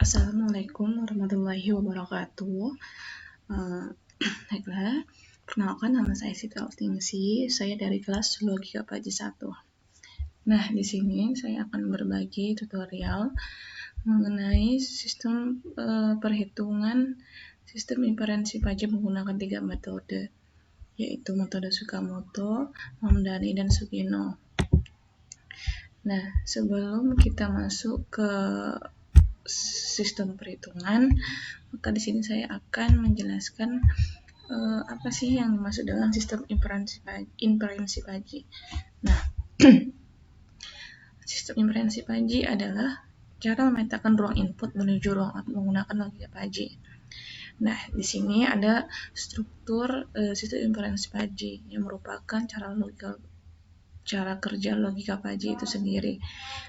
Assalamualaikum warahmatullahi wabarakatuh. Baiklah, perkenalkan nama saya Siti Altingsi. Saya dari kelas Logika Paji 1. Nah, di sini saya akan berbagi tutorial mengenai sistem perhitungan sistem inferensi Paji menggunakan 3 metode, yaitu metode Tsukamoto, Mamdani, dan Sugino. Nah, sebelum kita masuk ke sistem perhitungan, maka di sini saya akan menjelaskan apa sih yang dimaksud dengan sistem inferensi Paji. Nah, sistem inferensi Paji adalah cara memetakan ruang input menuju ruang output menggunakan logika Paji. Nah, di sini ada struktur sistem inferensi Paji yang merupakan cara kerja logika Paji itu sendiri.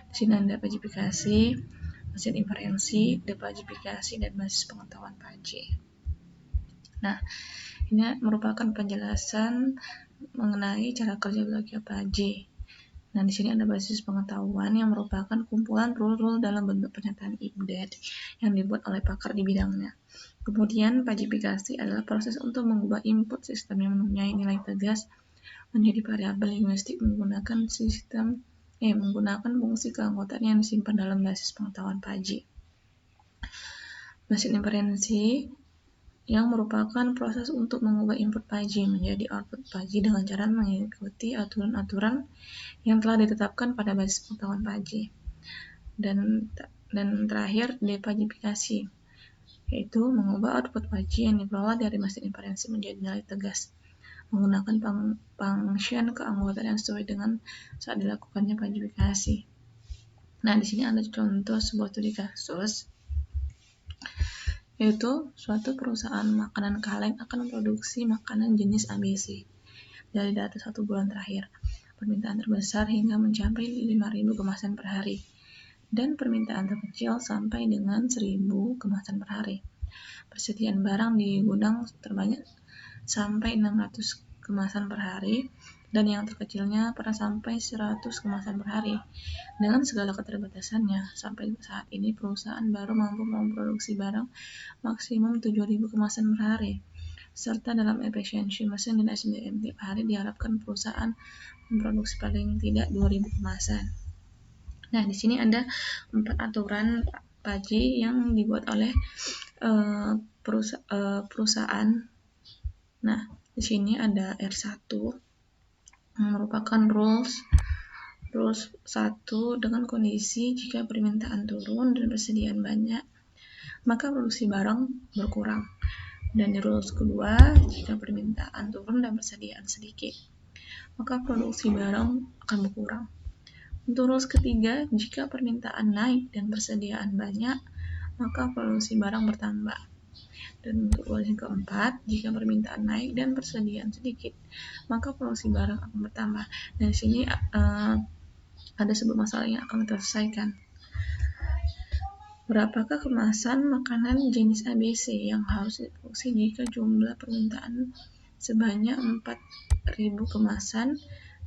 Di sini ada pajifikasi, mesin inferensi, depajifikasi, dan basis pengetahuan Paji. Nah, ini merupakan penjelasan mengenai cara kerja logika Paji. Nah, di sini ada basis pengetahuan yang merupakan kumpulan rule-rule dalam bentuk pernyataan if-then yang dibuat oleh pakar di bidangnya. Kemudian, pajifikasi adalah proses untuk mengubah input sistem yang mempunyai nilai tegas menjadi variabel linguistik menggunakan fungsi keanggotaan yang disimpan dalam basis pengetahuan Paji. Mesin inferensi yang merupakan proses untuk mengubah input Paji menjadi output Paji dengan cara mengikuti aturan-aturan yang telah ditetapkan pada basis pengetahuan Paji. Dan terakhir, depajifikasi, yaitu mengubah output Paji yang diperoleh dari mesin inferensi menjadi nilai tegas menggunakan function keanggotaan yang sesuai dengan saat dilakukannya pajifikasi. Nah, di sini ada contoh sebuah studi kasus, yaitu suatu perusahaan makanan kaleng akan memproduksi makanan jenis ABC. Dari data 1 bulan terakhir, permintaan terbesar hingga mencapai 5.000 kemasan per hari, dan permintaan terkecil sampai dengan 1.000 kemasan per hari. Persediaan barang di gudang terbanyak sampai 600 kemasan per hari, dan yang terkecilnya pernah sampai 100 kemasan per hari. Dengan segala keterbatasannya, sampai saat ini perusahaan baru mampu memproduksi barang maksimum 7.000 kemasan per hari. Serta dalam efisiensi mesin dan SDM tiap hari diharapkan perusahaan memproduksi paling tidak 2.000 kemasan. Nah, di sini ada 4 aturan Paji yang dibuat oleh perusahaan. Nah, di sini ada R1 yang merupakan rules 1 dengan kondisi jika permintaan turun dan persediaan banyak, maka produksi barang berkurang. Dan di rules kedua, jika permintaan turun dan persediaan sedikit, maka produksi barang akan berkurang. Untuk rules ketiga, jika permintaan naik dan persediaan banyak, maka produksi barang bertambah. Dan untuk rules yang keempat, jika permintaan naik dan persediaan sedikit, maka produksi barang akan bertambah. Dan di sini ada sebuah masalah yang akan kita selesaikan. Berapakah kemasan makanan jenis ABC yang harus diproduksi jika jumlah permintaan sebanyak 4.000 kemasan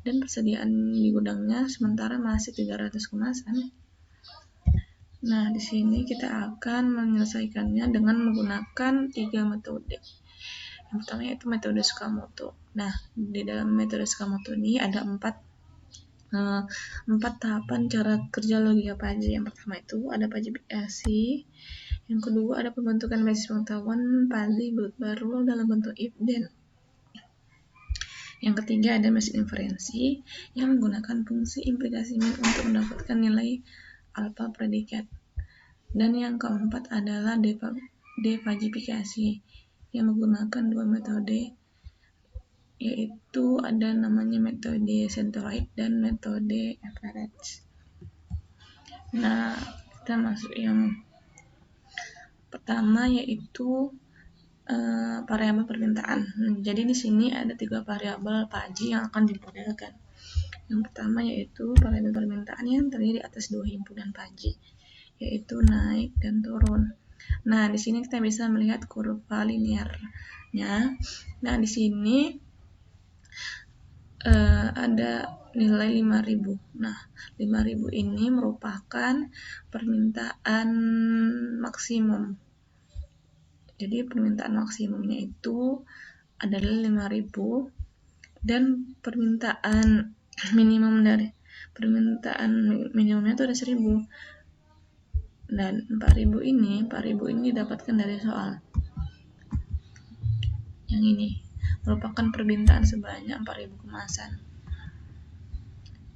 dan persediaan di gudangnya sementara masih 300 kemasan? Nah, di sini kita akan menyelesaikannya dengan menggunakan 3 metode. Yang pertama yaitu metode Tsukamoto. Nah, di dalam metode Tsukamoto ini ada 4 tahapan cara kerja logika Paji. Yang pertama itu ada pajifikasi. Yang kedua ada pembentukan basis pengetahuan Paji baru dalam bentuk if-then. Yang ketiga ada mesin inferensi yang menggunakan fungsi implikasi min untuk mendapatkan nilai alfa predikat. Dan yang keempat adalah depajifikasi yang menggunakan 2 metode, yaitu ada namanya metode centroid dan metode average. Nah, kita masuk yang pertama yaitu variabel permintaan. Jadi di sini ada 3 variabel Paji yang akan dimodelkan. Yang pertama yaitu variabel permintaan yang terdiri atas 2 himpunan Paji, yaitu naik dan turun. Nah, di sini kita bisa melihat kurva linearnya. Nah, di sini ada nilai 5.000. Nah, 5.000 ini merupakan permintaan maksimum. Jadi permintaan maksimumnya itu adalah 5.000 dan permintaan minimumnya itu ada 1.000. Dan 4.000 ini didapatkan dari soal yang ini, merupakan permintaan sebanyak 4.000 kemasan.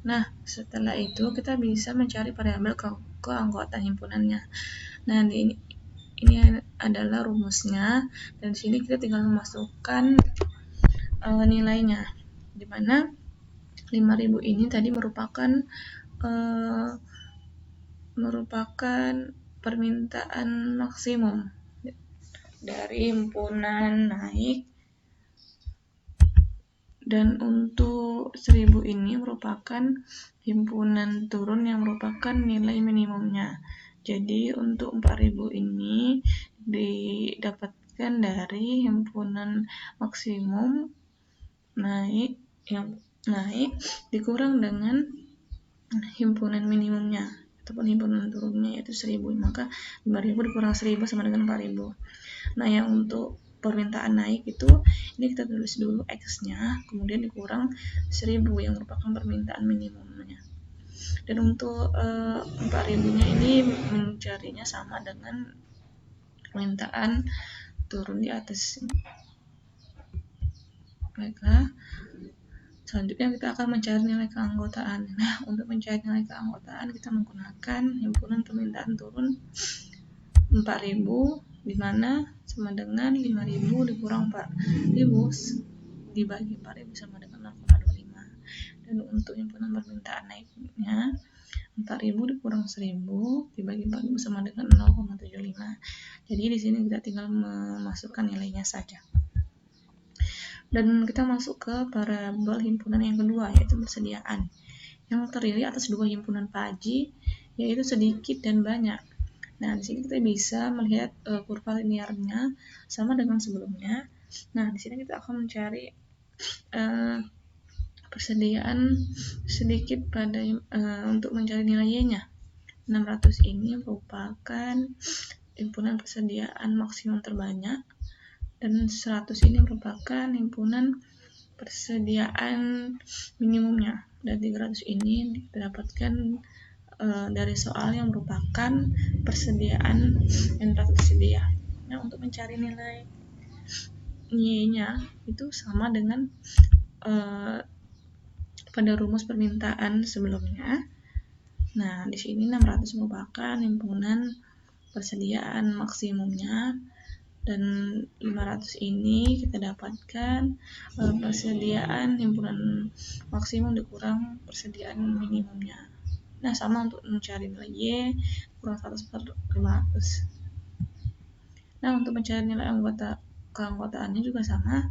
Nah, setelah itu kita bisa mencari variabel keanggotaan himpunannya. Nah, ini adalah rumusnya, dan di sini kita tinggal memasukkan nilainya, di mana 5.000 ini tadi merupakan permintaan maksimum dari himpunan naik, dan untuk 1.000 ini merupakan himpunan turun yang merupakan nilai minimumnya. Jadi untuk 4.000 ini didapatkan dari himpunan maksimum naik dikurang dengan himpunan minimumnya ataupun himpunan turunnya, yaitu 1.000. Maka 5.000 dikurang 1.000 sama dengan 4.000. Nah, yang untuk permintaan naik itu, ini kita tulis dulu X-nya, kemudian dikurang 1.000 yang merupakan permintaan minimumnya. Dan untuk 4.000-nya ini mencarinya sama dengan permintaan turun di atas. Maka selanjutnya kita akan mencari nilai keanggotaan. Nah, untuk mencari nilai keanggotaan kita menggunakan himpunan permintaan turun 4.000, di mana sama dengan 5.000 dikurang 4.000 dibagi 4.000 sama dengan 0,25. Dan untuk himpunan permintaan naiknya 4.000 dikurang 1.000 dibagi 4.000 sama dengan 0,75. Jadi di sini kita tinggal memasukkan nilainya saja. Dan kita masuk ke variabel himpunan yang kedua, yaitu persediaan, yang terdiri atas dua himpunan paji, yaitu sedikit dan banyak. Nah, di sini kita bisa melihat kurva linearnya sama dengan sebelumnya. Nah, di sini kita akan mencari persediaan sedikit pada untuk mencari nilai Y-nya. 600 ini merupakan himpunan persediaan maksimum terbanyak, dan 100 ini merupakan himpunan persediaan minimumnya, dan 300 ini didapatkan dari soal yang merupakan persediaan yang telah tersedia. Nah, untuk mencari nilai Y-nya itu sama dengan pada rumus permintaan sebelumnya. Nah, di sini 600 merupakan himpunan persediaan maksimumnya, dan 500 ini kita dapatkan persediaan himpunan maksimum dikurang persediaan minimumnya. Nah, sama untuk mencari nilai Y kurang 100 per 500. Nah, untuk mencari nilai keanggotaannya juga sama,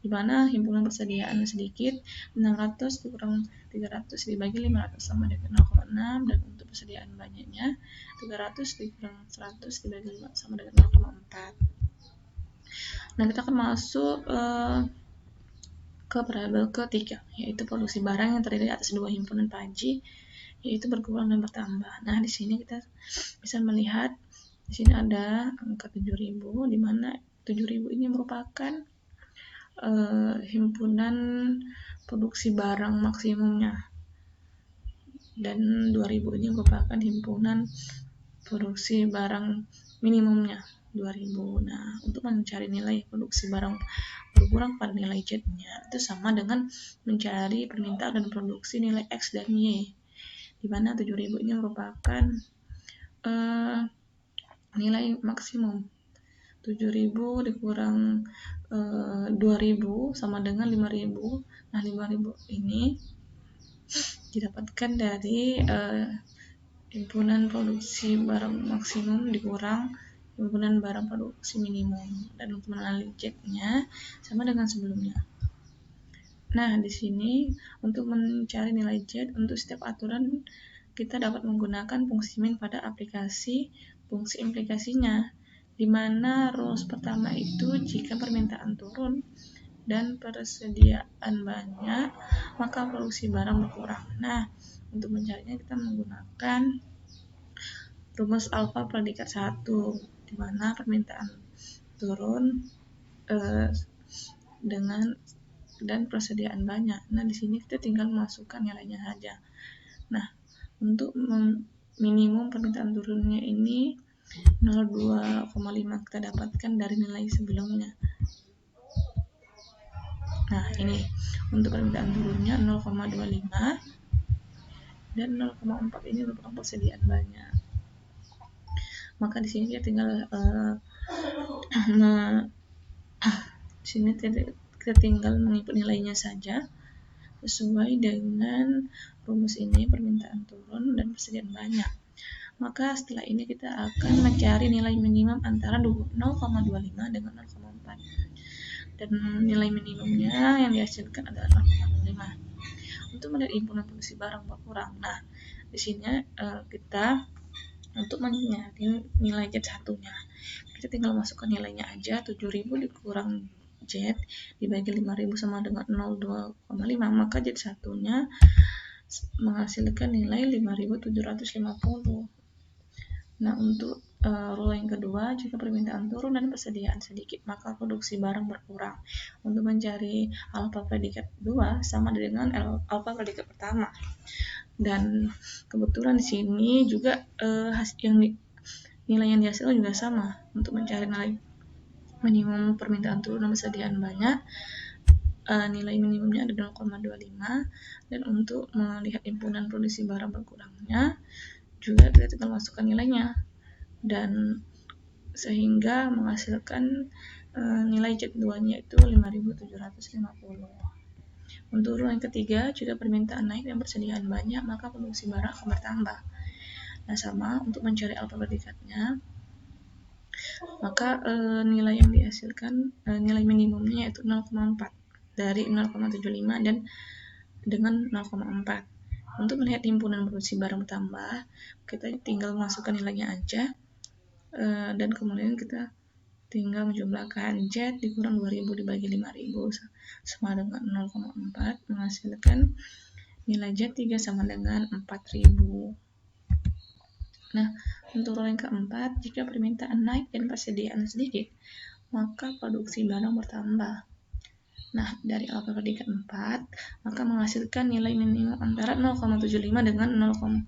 di mana himpunan persediaan sedikit 600 dikurang 300 dibagi 500 sama dengan 0,6, dan untuk persediaan banyaknya 300 dikurang 100 dibagi 5 sama dengan 0,4. Nah, kita akan masuk ke variabel ketiga, yaitu produksi barang yang terdiri atas dua himpunan paji, yaitu berkurang dan bertambah. Nah, di sini kita bisa melihat di sini ada angka 7.000, di mana 7.000 ini merupakan himpunan produksi barang maksimumnya, dan 2.000 ini merupakan himpunan produksi barang minimumnya 2.000. Nah, untuk mencari nilai produksi barang berkurang pada nilai Z-nya itu sama dengan mencari permintaan dan produksi nilai X dan Y, di mana 7.000 ini merupakan nilai maksimum. 7.000 dikurang 2.000 sama dengan 5.000. Nah, 5.000 ini didapatkan dari himpunan produksi barang maksimum dikurang himpunan barang produksi minimum, dan untuk mengenali Z-nya sama dengan sebelumnya. Nah, di sini untuk mencari nilai Z untuk setiap aturan kita dapat menggunakan fungsi min pada aplikasi fungsi implikasinya, di mana rules pertama itu jika permintaan turun dan persediaan banyak, maka produksi barang berkurang. Nah, untuk mencarinya kita menggunakan rumus alfa predikat 1, di mana permintaan turun dengan dan persediaan banyak. Nah, di sini kita tinggal memasukkan nilainya saja. Nah, untuk minimum permintaan turunnya ini 0,2,5 kita dapatkan dari nilai sebelumnya. Nah, ini untuk permintaan turunnya 0,25 dan 0,4 ini merupakan persediaan banyak. Maka di sini kita tinggal kita tinggal menginput nilainya saja sesuai dengan rumus ini, permintaan turun dan persediaan banyak. Maka setelah ini kita akan mencari nilai minimum antara 0,25 dengan 0,4. Dan nilai minimumnya yang dihasilkan adalah 0,5. Untuk melihat himpunan produksi barang berkurang. Nah, di sini kita untuk mencari nilai Z1-nya, kita tinggal masukkan nilainya aja. 7.000 dikurang Z dibagi 5.000 sama dengan 0,2,5, maka Z1-nya menghasilkan nilai 5.750. Nah, untuk rule yang kedua, jika permintaan turun dan persediaan sedikit, maka produksi barang berkurang. Untuk mencari alfa predikat 2 sama dengan alfa predikat pertama. Dan kebetulan di sini juga nilai yang dihasilkan juga sama. Untuk mencari nilai minimum permintaan turun dan persediaan banyak, nilai minimumnya ada 0,25, dan untuk melihat himpunan produksi barang berkurangnya juga kita tinggal masukkan nilainya, dan sehingga menghasilkan nilai Z2-nya itu 5.750. Untuk rule yang ketiga, jika permintaan naik dan persediaan banyak, maka produksi barang akan bertambah. Nah, sama untuk mencari alfa predikatnya, maka nilai yang dihasilkan nilai minimumnya yaitu 0,4 dari 0,75 dan dengan 0,4. Untuk melihat himpunan produksi barang bertambah, kita tinggal masukkan nilainya aja, dan kemudian kita tinggal menjumlahkan Z dikurang 2.000 dibagi 5.000 sama dengan 0,4, menghasilkan nilai Z3 sama dengan 4.000. Nah, untuk rule yang keempat, jika permintaan naik dan persediaan sedikit, maka produksi barang bertambah. Nah, dari alfa predikat 4, maka menghasilkan nilai minimum antara 0,75 dengan 0,6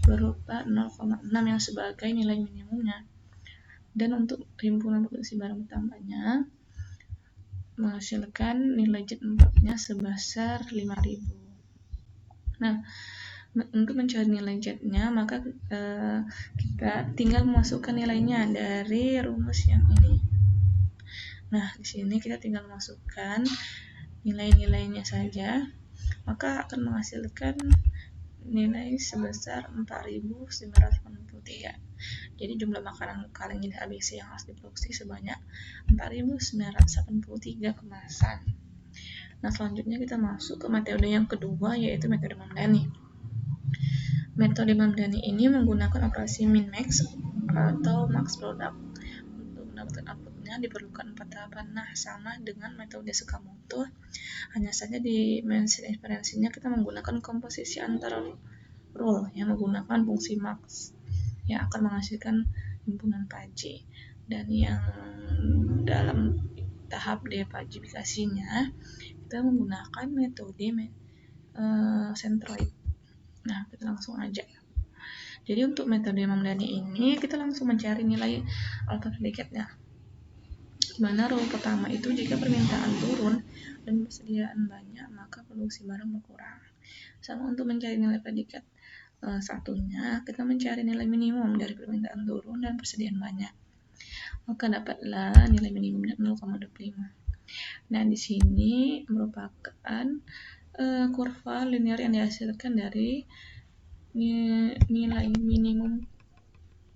berupa 0,6 yang sebagai nilai minimumnya. Dan untuk himpunan produksi barang bertambahnya menghasilkan nilai Z4-nya sebesar 5.000. Nah, untuk mencari nilai Z-nya, maka kita tinggal memasukkan nilainya dari rumus yang ini. Nah, di sini kita tinggal masukkan nilai-nilainya saja, maka akan menghasilkan nilai sebesar 4.983. Jadi jumlah makanan kaleng jenis ABC yang harus diproduksi sebanyak 4.983 kemasan. Nah, selanjutnya kita masuk ke metode yang kedua, yaitu metode Mamdani. Metode Mamdani ini menggunakan operasi min-max atau max product. Untuk mendapatkan outputnya diperlukan 4 tahapan. Nah, sama dengan metode Sakamoto, hanya saja di mesin inferensinya kita menggunakan komposisi antara rule yang menggunakan fungsi max yang akan menghasilkan himpunan Fajy, dan yang dalam tahap depajifikasinya kita menggunakan metode centroid. Nah, kita langsung aja. Jadi untuk metode Mamdani ini kita langsung mencari nilai alfa predikatnya. Dimana rule pertama itu jika permintaan turun dan persediaan banyak, maka produksi barang berkurang. Sama untuk mencari nilai predikat satunya, kita mencari nilai minimum dari permintaan turun dan persediaan banyak. Maka dapatlah nilai minimumnya 0,25. Nah, di sini merupakan kurva linear yang dihasilkan dari nilai minimum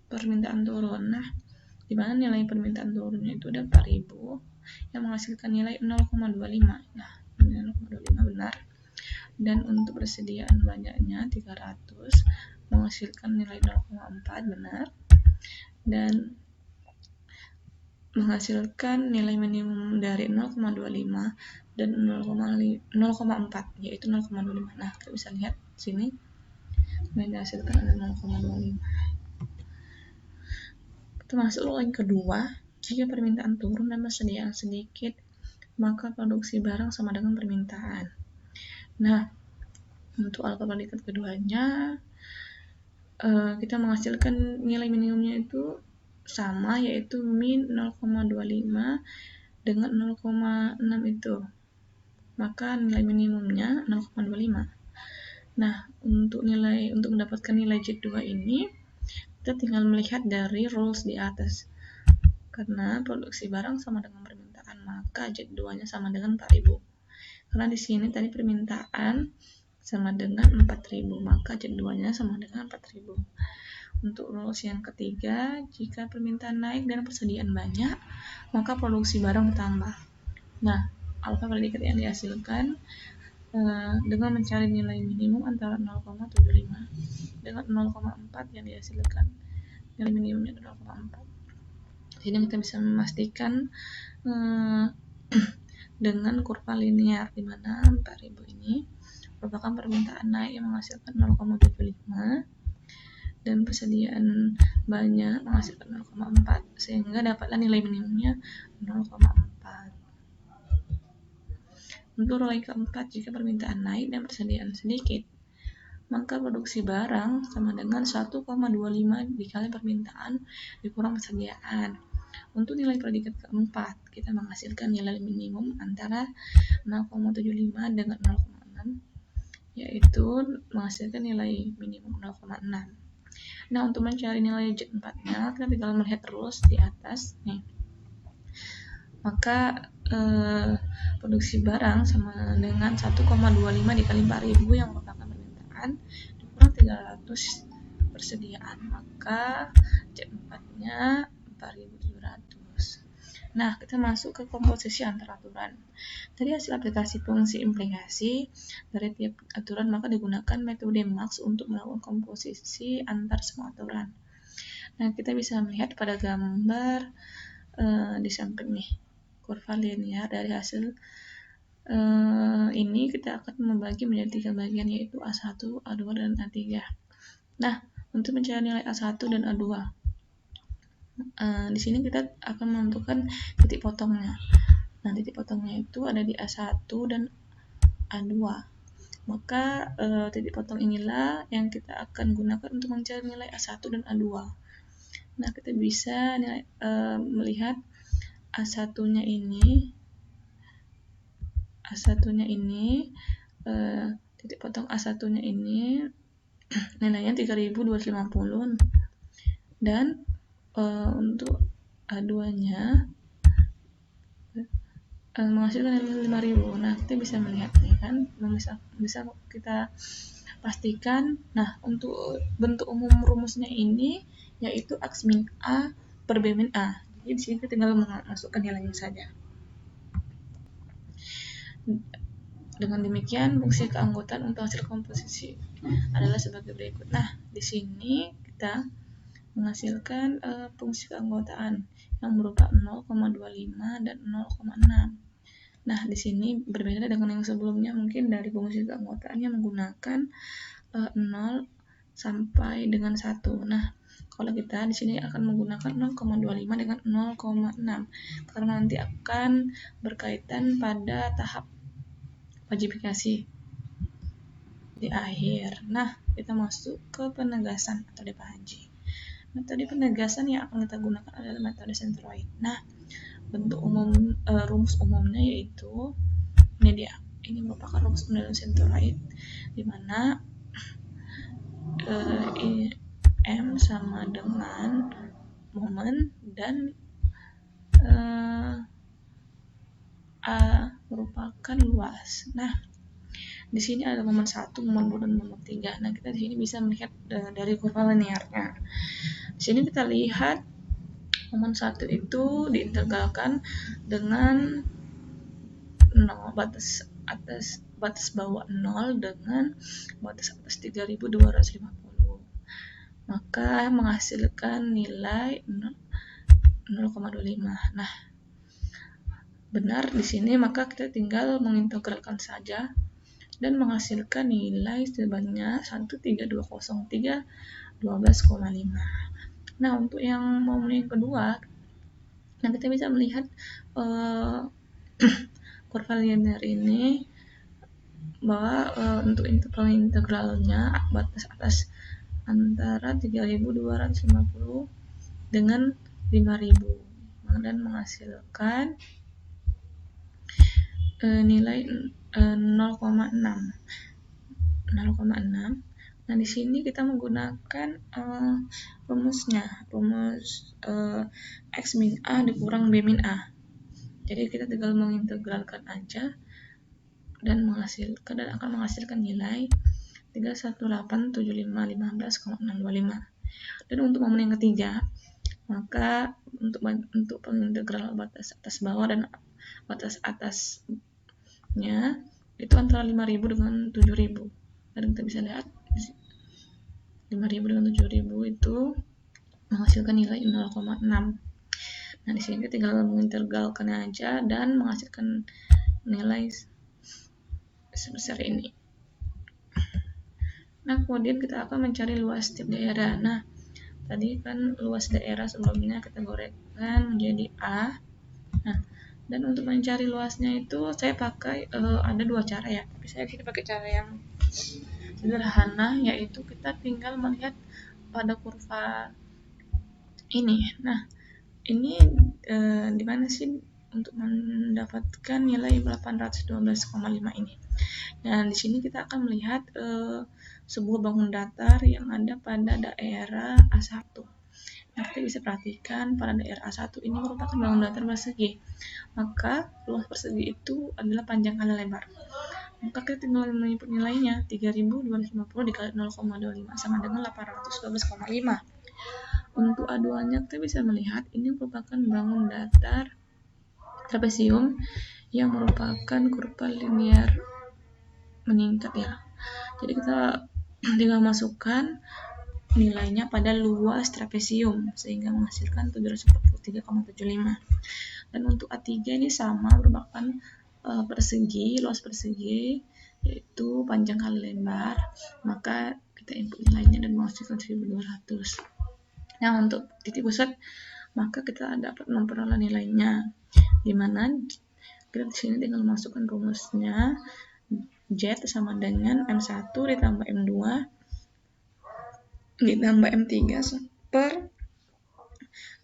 permintaan turun. Nah, di mana nilai permintaan turunnya itu ada 4.000 yang menghasilkan nilai 0,25. Nah, 0,25 benar. Dan untuk persediaan banyaknya 300 menghasilkan nilai 0,4 benar. Dan menghasilkan nilai minimum dari 0,25 dan 0,4, yaitu 0,25. Nah, kita bisa lihat sini yang dihasilkan ada 0,25. Kita masuk yang kedua, jika permintaan turun dan persediaan sedikit, maka produksi barang sama dengan permintaan. Nah, untuk alfa predikat keduanya, kita menghasilkan nilai minimumnya itu sama, yaitu min 0,25 dengan 0,6 itu. Maka nilai minimumnya 0,25. Nah, untuk mendapatkan nilai Z2 ini, kita tinggal melihat dari rules di atas. Karena produksi barang sama dengan permintaan, maka Z2-nya sama dengan 4.000. Karena di sini tadi permintaan sama dengan 4.000, maka Z2-nya sama dengan 4.000. Untuk rules yang ketiga, jika permintaan naik dan persediaan banyak, maka produksi barang bertambah. Nah, alfa predikat yang dihasilkan dengan mencari nilai minimum antara 0,75 dengan 0,4 yang dihasilkan nilai minimumnya 0,4. Jadi kita bisa memastikan dengan kurva linear, di mana 4.000 ini merupakan permintaan naik yang menghasilkan 0,75 dan persediaan banyak menghasilkan 0,4, sehingga dapatlah nilai minimumnya 0,4. Untuk nilai keempat, jika permintaan naik dan persediaan sedikit, maka produksi barang sama dengan 1,25 dikali permintaan dikurang persediaan. Untuk nilai predikat keempat, kita menghasilkan nilai minimum antara 0,75 dengan 0,6, yaitu menghasilkan nilai minimum 0,6. Nah, untuk mencari nilai Z4-nya, kita tinggal melihat rules di atas nih. Maka produksi barang sama dengan 1,25 dikali 4.000 yang merupakan permintaan dikurang 300 persediaan, maka Z4-nya 4.700. Nah, kita masuk ke komposisi antar aturan. Dari hasil aplikasi fungsi implikasi dari tiap aturan, maka digunakan metode max untuk melakukan komposisi antar semua aturan. Nah, kita bisa melihat pada gambar di samping nih, kurva linear dari hasil ini kita akan membagi menjadi 3 bagian, yaitu A1, A2, dan A3. Nah, untuk mencari nilai A1 dan A2, di sini kita akan menentukan titik potongnya. Nah, titik potongnya itu ada di A1 dan A2. Maka titik potong inilah yang kita akan gunakan untuk mencari nilai A1 dan A2. Nah, kita bisa melihat A1-nya ini titik potong A1-nya ini nilainya 3.250, dan untuk A2-nya menghasilkan nilai 5.000. Nah, kita bisa melihat nih kan, bisa kita pastikan. Nah, untuk bentuk umum rumusnya ini yaitu X min A per B min A. Jadi di sini kita tinggal memasukkan nilainya saja. Dengan demikian, fungsi keanggotaan untuk hasil komposisi adalah sebagai berikut. Nah, di sini kita menghasilkan fungsi keanggotaan yang berupa 0,25 dan 0,6. Nah, di sini berbeda dengan yang sebelumnya, mungkin dari fungsi keanggotaannya menggunakan 0 sampai dengan 1. Nah, kalau kita di sini akan menggunakan 0,25 dengan 0,6 karena nanti akan berkaitan pada tahap wajifikasi di akhir. Nah, kita masuk ke penegasan atau DP Haji. Metode penegasan yang akan kita gunakan adalah metode sentroid. Nah, bentuk umum rumus umumnya yaitu ini dia. Ini merupakan rumus penilaian sentroid, di mana M sama dengan momen dan A merupakan luas. Nah, di sini ada momen 1, momen 2, dan momen 3. Nah, kita di sini bisa melihat dari kurva linearnya. Di sini kita lihat momen 1 itu diintegralkan dengan 0, batas bawah 0 dengan batas atas 3.250. Maka menghasilkan nilai 0,25. Nah, benar di sini, maka kita tinggal mengintegralkan saja dan menghasilkan nilai sebanyak 13203 12,5. Nah, untuk yang momen yang kedua, nah kita bisa melihat kurva linear ini bahwa untuk integralnya batas atas antara 3250 dengan 5000 dan menghasilkan nilai 0,6. Nah, di sini kita menggunakan rumusnya, rumus X min A dikurang B min A. Jadi kita tinggal mengintegralkan aja dan akan menghasilkan nilai 3187515,625. Dan untuk momen yang ketiga, maka untuk pengintegral batas atas bawah dan batas atasnya itu antara 5000 dengan 7000. Dan kita bisa lihat 5000 dengan 7000 itu menghasilkan nilai 0,6. Nah, di sini kita tinggal mengintegralkan aja dan menghasilkan nilai sebesar ini. Nah, kemudian kita akan mencari luas setiap daerah. Nah, tadi kan luas daerah sebelumnya kita gorekkan menjadi A. Nah, dan untuk mencari luasnya itu saya pakai ada dua cara ya. Tapi saya pakai cara yang sederhana, yaitu kita tinggal melihat pada kurva ini. Nah, ini di mana sih untuk mendapatkan nilai 812,5 ini. Dan di sini kita akan melihat sebuah bangun datar yang ada pada daerah A1. Nah, kita bisa perhatikan pada daerah A1 ini merupakan bangun datar persegi. Maka luas persegi itu adalah panjang kali lebar. Maka kita tinggal menyebut nilainya 3250 dikali 0,25 sama dengan 812,5. Untuk aduannya kita bisa melihat ini merupakan bangun datar trapesium yang merupakan kurva linear meningkat ya. Jadi kita tinggal masukkan nilainya pada luas trapesium sehingga menghasilkan 743,75. Dan untuk A3 ini sama, merupakan persegi, luas persegi yaitu panjang kali lebar, maka kita input nilainya dan menghasilkan 1200. Nah, untuk titik pusat maka kita dapat memperoleh nilainya, dimana kita di sini tinggal masukkan rumusnya Z sama dengan M1 ditambah M2 ditambah M3 per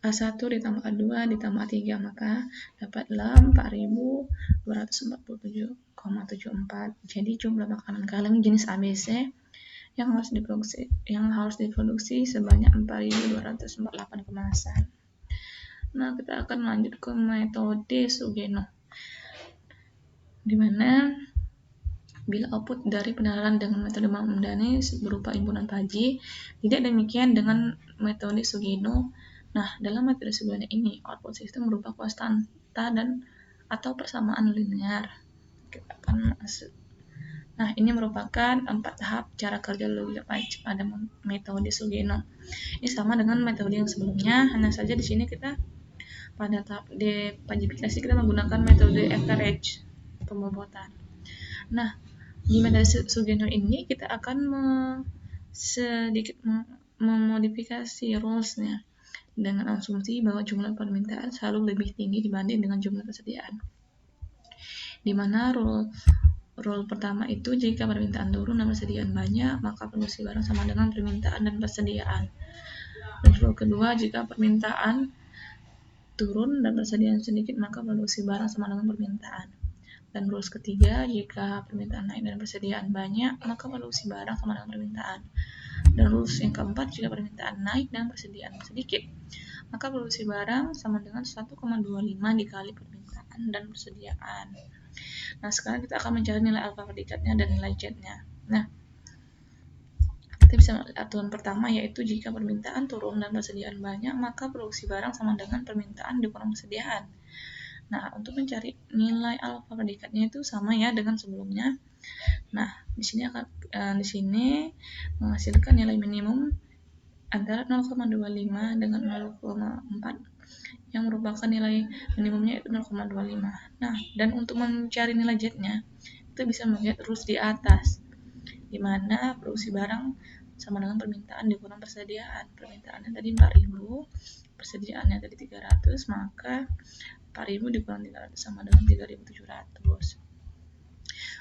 A1 ditambah A2 ditambah A3, maka dapatlah 4247,74. Jadi jumlah makanan kaleng jenis ABC yang harus diproduksi sebanyak 4248 kemasan. Nah, kita akan lanjut ke metode Sugeno, di mana bila output dari penalaran dengan metode Mamdani berupa impunan Paji, tidak demikian dengan metode Sugeno. Nah, dalam metode Sugeno ini output sistem berupa konstanta dan atau persamaan linear. Kita akan masuk. Nah, ini merupakan 4 tahap cara kerja logika Paji pada metode Sugeno. Ini sama dengan metode yang sebelumnya, hanya saja di sini kita pada tahap depajifikasi kita menggunakan metode average pembobotan. Nah, di metode Sugeno ini kita akan sedikit memodifikasi rules-nya dengan asumsi bahwa jumlah permintaan selalu lebih tinggi dibanding dengan jumlah persediaan. Di mana rule pertama itu jika permintaan turun dan persediaan banyak, maka produksi barang sama dengan permintaan dan persediaan. Dan rule kedua, jika permintaan turun dan persediaan sedikit, maka produksi barang sama dengan permintaan. Dan rules ketiga, jika permintaan naik dan persediaan banyak, maka produksi barang sama dengan permintaan. Dan rules yang keempat, jika permintaan naik dan persediaan sedikit, maka produksi barang sama dengan 1,25 dikali permintaan dan persediaan. Nah, sekarang kita akan mencari nilai alfa predikatnya dan nilai Z-nya. Nah, kita bisa melihat aturan pertama, yaitu jika permintaan turun dan persediaan banyak, maka produksi barang sama dengan permintaan dikurang persediaan. Nah, untuk mencari nilai alfa predikatnya itu sama ya dengan sebelumnya. Nah, di sini menghasilkan nilai minimum antara 0,25 dengan 0,4 yang merupakan nilai minimumnya itu 0,25. Nah, dan untuk mencari nilai Z-nya, kita bisa melihat rules di atas, di mana produksi barang sama dengan permintaan dikurang persediaan. Permintaannya tadi 4.000, persediaannya tadi 300, maka 4.000 dikurang 300 sama dengan 3.700.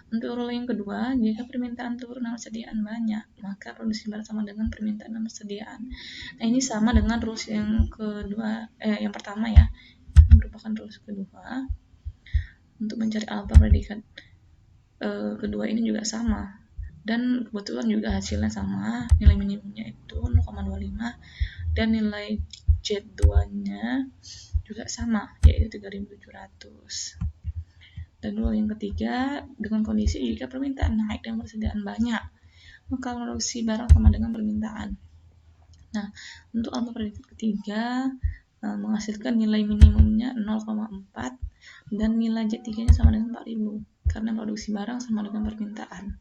Untuk rule yang kedua, jika permintaan turun dan persediaan banyak, maka produksi barang sama dengan permintaan dan persediaan. Nah, ini sama dengan rules yang kedua, yang pertama ya, yang merupakan rules kedua. Untuk mencari alfa predikat kedua ini juga sama. Dan kebetulan juga hasilnya sama, nilai minimumnya itu 0,25 dan nilai Z2-nya juga sama, yaitu 3.700. Dan rule yang ketiga, dengan kondisi jika permintaan naik dan persediaan banyak, maka produksi barang sama dengan permintaan. Nah, untuk alfa predikat ketiga menghasilkan nilai minimumnya 0,4 dan nilai Z3-nya sama dengan 4.000 karena produksi barang sama dengan permintaan.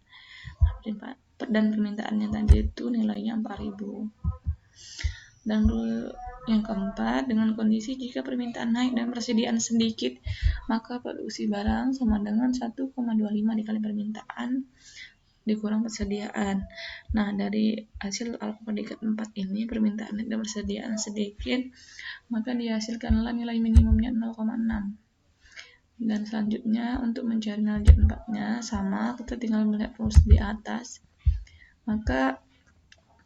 Dan permintaannya tadi itu nilainya 4.000. Dan rule yang keempat, dengan kondisi jika permintaan naik dan persediaan sedikit, maka produksi barang sama dengan 1,25 dikali permintaan dikurang persediaan. Nah, dari hasil alfa predikat 4 ini, permintaan naik dan persediaan sedikit, maka dihasilkanlah nilai minimumnya 0,6. Dan selanjutnya, untuk mencari nilai Z4-nya sama, kita tinggal melihat rules di atas. Maka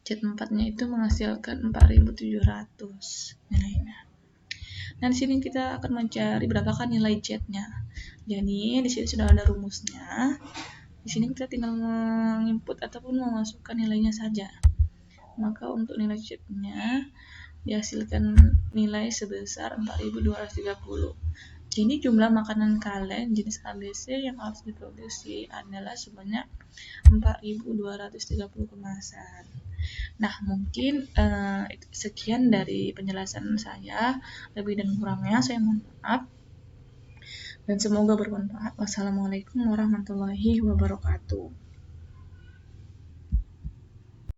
Z4-nya itu menghasilkan 4.700 nilainya. Nah, di sini kita akan mencari berapakah nilai Z-nya. Jadi, di sini sudah ada rumusnya. Di sini kita tinggal menginput ataupun memasukkan nilainya saja. Maka untuk nilai Z-nya dihasilkan nilai sebesar 4.230. Jadi jumlah makanan kaleng jenis ABC yang harus diproduksi adalah sebanyak 4.230 kemasan. Nah, mungkin sekian dari penjelasan saya. Lebih dan kurangnya saya mohon maaf. Dan semoga bermanfaat. Wassalamualaikum warahmatullahi wabarakatuh.